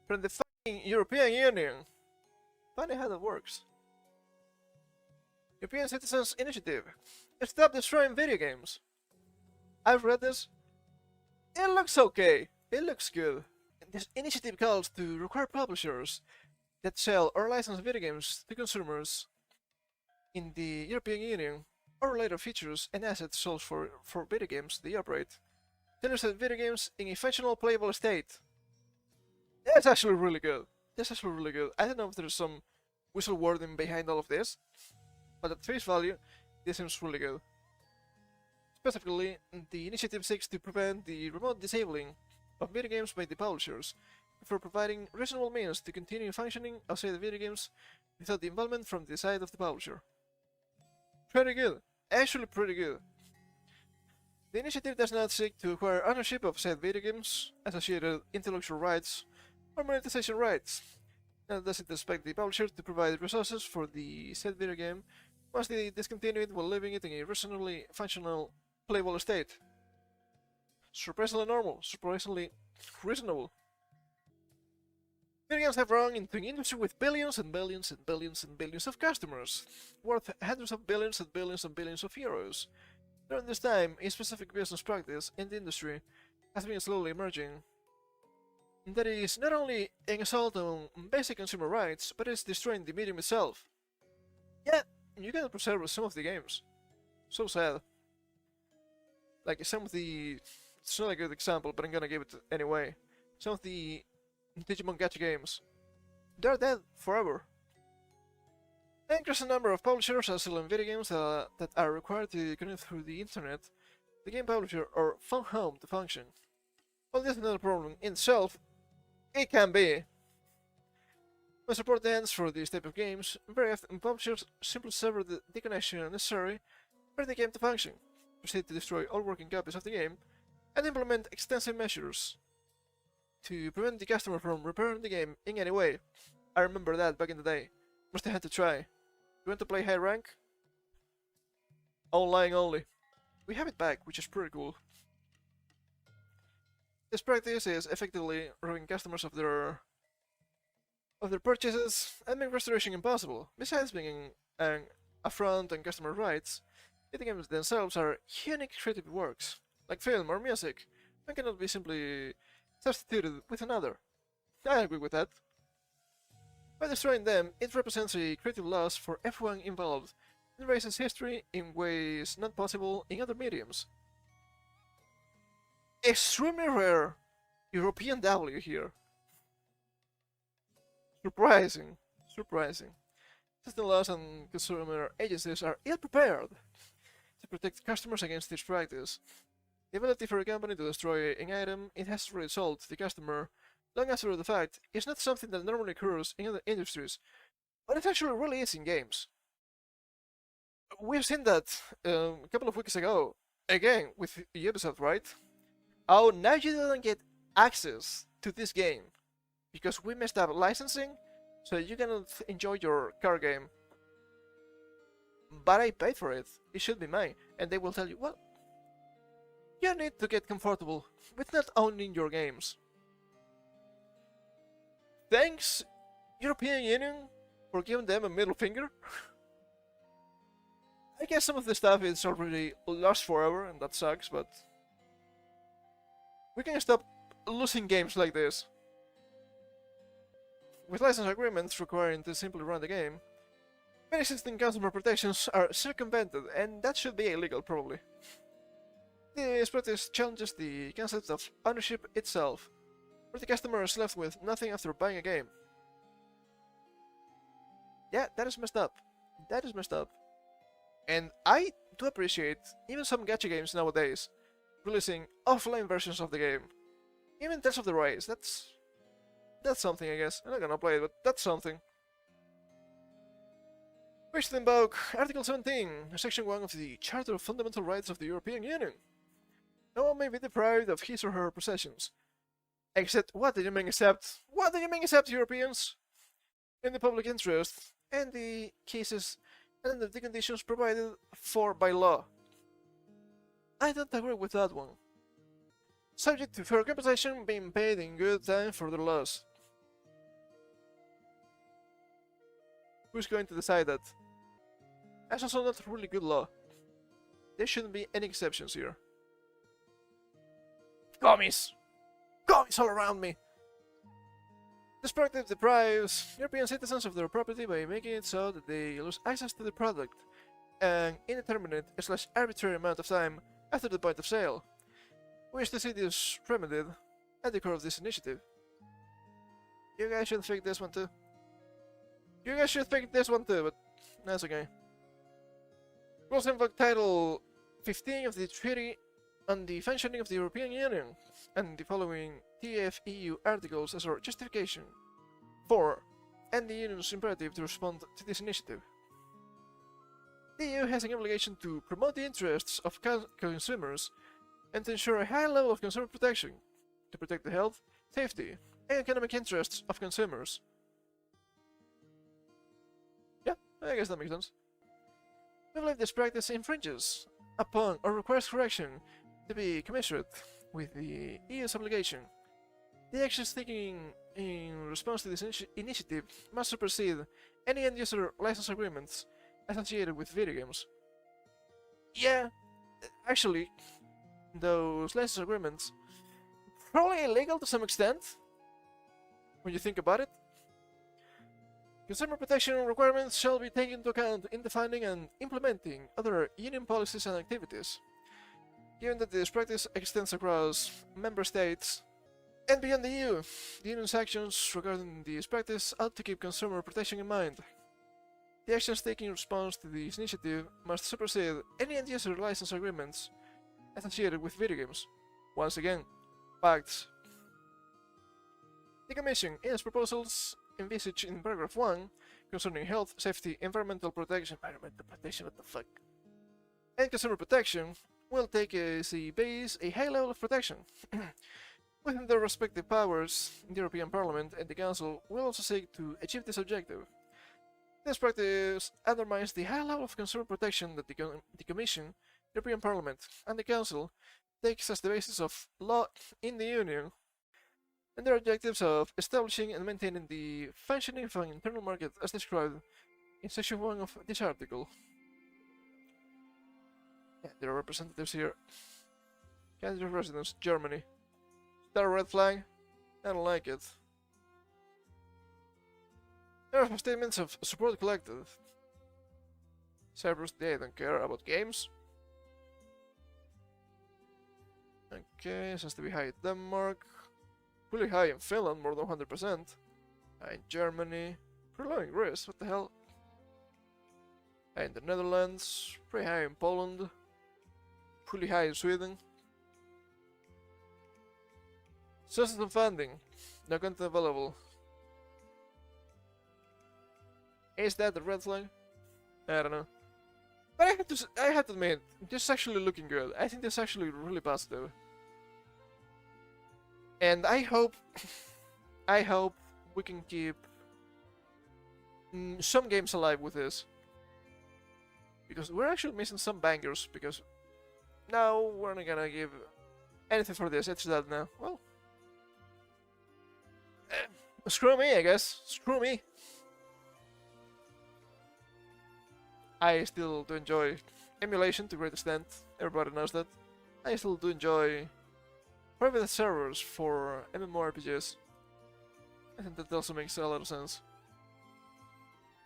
from the fucking European Union. Funny how that works. European Citizens Initiative. Stop destroying video games. I've read this. It looks okay. It looks good. This initiative calls to require publishers that sell or license video games to consumers in the European Union or related features and assets sold for video games they operate to illustrate video games in a functional playable state. That's actually really good. That's actually really good. I don't know if there's some whistle wording behind all of this, but at face value, this seems really good. Specifically, the initiative seeks to prevent the remote disabling of video games by the publishers, for providing reasonable means to continue functioning outside the video games without the involvement from the side of the publisher. Pretty good. Actually pretty good. The initiative does not seek to acquire ownership of said video games, associated intellectual rights, or monetization rights, and doesn't expect the publisher to provide resources for the said video game once they discontinue it while leaving it in a reasonably functional, playable state. Surprisingly normal, surprisingly reasonable. Video games have grown into an industry with billions and billions and billions and billions of customers, worth hundreds of billions and billions and billions of euros. During this time, a specific business practice in the industry has been slowly emerging. That is not only an assault on basic consumer rights, but it's destroying the medium itself. Yeah, you can preserve some of the games. So sad. Like some of the... It's not a good example, but I'm gonna give it anyway. Some of the Digimon gacha games. They're dead forever. An increasing number of publishers are selling video games that are required to connect through the internet, the game publisher, or phone home to function. While this is not a problem in itself, it can be. When support ends for this type of games, very often publishers simply sever the connection necessary for the game to function, proceed to destroy all working copies of the game, and implement extensive measures to prevent the customer from repairing the game in any way. I remember that back in the day. Must have had to try. You want to play high rank? Online only. We have it back, which is pretty cool. This practice is effectively robbing customers of their purchases and making restoration impossible. Besides being an affront on customer rights, video games themselves are unique creative works, like film or music, and cannot be simply substituted with another. I agree with that. By destroying them, it represents a creative loss for everyone involved and raises history in ways not possible in other mediums. Extremely rare European W here. Surprising. Surprising. System laws and consumer agencies are ill-prepared to protect customers against this practice. The ability for a company to destroy an item it has already sold to the customer long after the fact is not something that normally occurs in other industries, but it actually really is in games. We've seen that a couple of weeks ago, again with Ubisoft, right? Oh, now you don't get access to this game because we messed up licensing, so you cannot enjoy your car game. But I paid for it, it should be mine. And they will tell you, well, you need to get comfortable with not owning your games. Thanks, European Union, for giving them a middle finger. I guess some of the stuff is already lost forever, and that sucks, but we can stop losing games like this. With license agreements requiring to simply run the game, many existing consumer protections are circumvented, and that should be illegal, probably. This practice challenges the concept of ownership itself, where the customer is left with nothing after buying a game. Yeah, that is messed up. That is messed up. And I do appreciate even some gacha games nowadays releasing offline versions of the game. Even Tales of the Rise, that's something, I guess. I'm not gonna play it, but that's something. Wish to invoke Article 17, Section 1 of the Charter of Fundamental Rights of the European Union. No one may be deprived of his or her possessions. Except, what do you mean except? What do you mean except, Europeans? In the public interest, and the cases and under the conditions provided for by law. I don't agree with that one. Subject to fair compensation being paid in good time for their loss. Who's going to decide that? That's also not really good law. There shouldn't be any exceptions here. Commies! Commies all around me! This product deprives European citizens of their property by making it so that they lose access to the product an indeterminate/arbitrary amount of time after the point of sale. We wish to see this remedied at the core of this initiative. You guys should fix this one too. But that's okay. Rules invoke Title 15 of the Treaty on the Functioning of the European Union, and the following TFEU articles as our justification for and the Union's imperative to respond to this initiative. The EU has an obligation to promote the interests of consumers and to ensure a high level of consumer protection, to protect the health, safety, and economic interests of consumers. Yeah, I guess that makes sense. We believe this practice infringes upon or requires correction to be commensurate with the EU's obligation. The actions taken in response to this initiative must supersede any end-user license agreements associated with video games. Yeah, actually, those license agreements probably illegal to some extent when you think about it. Consumer protection requirements shall be taken into account in defining and implementing other union policies and activities. Given that this practice extends across member states and beyond the EU, the Union's actions regarding this practice ought to keep consumer protection in mind. The actions taken in response to this initiative must supersede any end-user license agreements associated with video games. Once again, facts. The Commission, in its proposals envisaged in paragraph 1 concerning health, safety, environmental protection, what the fuck, and consumer protection, will take as a base a high level of protection. Within their respective powers, the European Parliament and the Council will also seek to achieve this objective. This practice undermines the high level of consumer protection that the Commission, the European Parliament, and the Council takes as the basis of law in the Union, and their objectives of establishing and maintaining the functioning of an internal market as described in section 1 of this article. Yeah, there are representatives here. Candidate residence, Germany. Is that a red flag? I don't like it. There are statements of support collected. Cyprus, they don't care about games. Okay, seems to be high in Denmark. Really high in Finland, more than 100%. High in Germany. Pretty low in Greece, what the hell? High in the Netherlands. Pretty high in Poland. Pretty high in Sweden. Sources of funding. No content available. Is that the red flag? I don't know. But I have to admit, this is actually looking good. I think this is actually really positive. And I hope we can keep some games alive with this. Because we're actually missing some bangers, because now we're not gonna give anything for this, it's that now. Well, screw me, I guess. Screw me. I still do enjoy emulation to a great extent. Everybody knows that. I still do enjoy private servers for MMORPGs. I think that also makes a lot of sense.